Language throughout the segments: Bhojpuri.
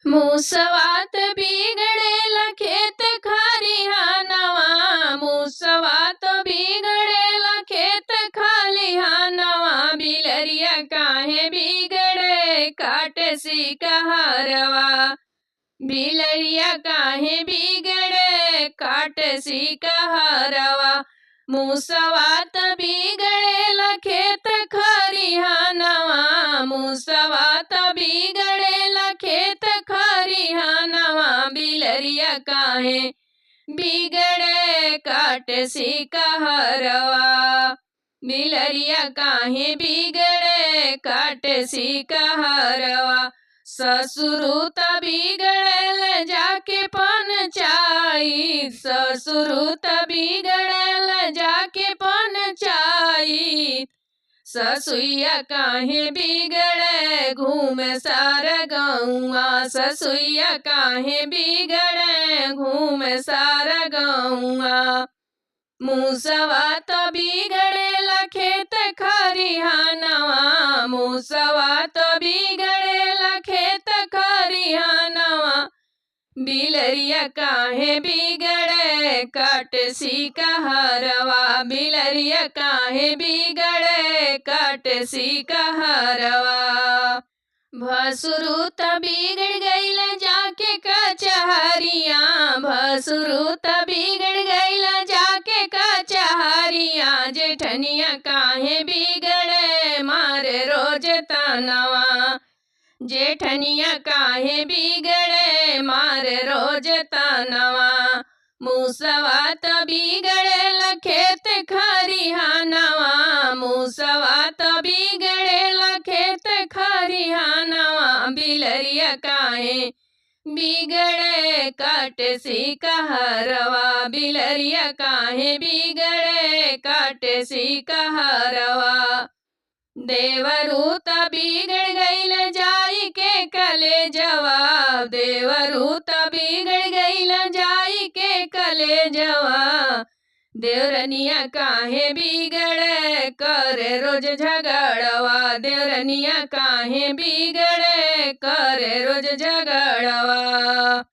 मुसवात बिगड़ेला खेत खरिहानवा। मुसवात बिगड़ेला खेत खलिहानवा। बिलरिया काहे बिगड़े काट सिकहरवा। बिलरिया काहे बिगड़े काट सिकहरवा। मुसवात बिगड़ेला खेत खरिहानवा। मुसवात बिगड़ेला खेत खरिहानवा। बिलरिया काहे बिगड़े काट सिकहरवा। बिलरिया काहे बिगड़े काट सिकहरवा। ससुरुत बिगड़ेल जाके पंचायत। ससुरुत बिगड़ेल जाके पंचायत। ससुइया काहे बिगड़े घूमे सारा गौआ। ससुइया काहे बिगड़े घूमे सारा गौआ। मुसवात बिगड़ेला खेत खरिहानवा। मुसवात बिगड़ेला खेत खरिहानवा। बिलरिया काहे बिगड़े काट सिकहरवा। बिलरिया काहे बिगड़े काट सिकहरवा। भसुरुत बिगड़ गईल जाके कचहरिया। भसुरुत बिगड़ गईल जाके कचहरिया। जेठनिया काहे बिगड़े मारे रोज तनवा। जेठनिया काहे बिगड़े मारे रोज तनवा। मुसवात बिगड़ेला खेत खरिहानवा। मुसवात बिगड़ेला खेत खरिहानवा। बिलरिया काहे बिगड़े काट सिकहरवा। बिलरिया काहे बिगड़े काट सिकहरवा। देवरूत बिगड़ गईल जाई के कलेजवा। देवरूत बिगड़ गईल जाई के कलेजवा। देवरनिया काहे बिगड़े करे रोज झगड़वा। देवरनिया काहे बिगड़े करे रोज झगड़वा।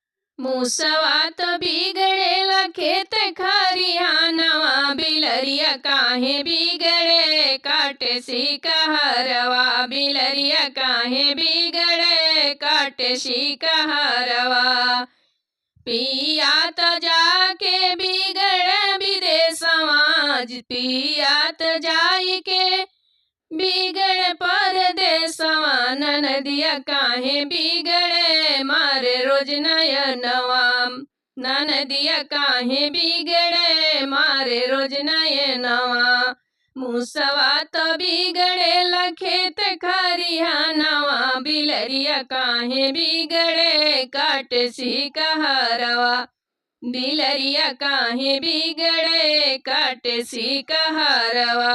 मुसवात बिगड़ेला खेत खरिहानवा। बिलरिया काहे बिगड़े काट सिकहरवा। बिलरिया काहे बिगड़े काट सिकहरवा। पियात जाके बिगड़े विदेशवा। पियात जाई के बिगड़े परदेशवा। ननदिया काहे बिगड़े मारे रोज नयनवा। ननदिया काहे बिगड़े मारे रोज नयनवा। मुसवात बिगड़ेला खेत खरिहानवा। बिलरिया काहे बिगड़े काट सिकहरवा। बिलरिया काहे बिगड़े काट सिकहरवा।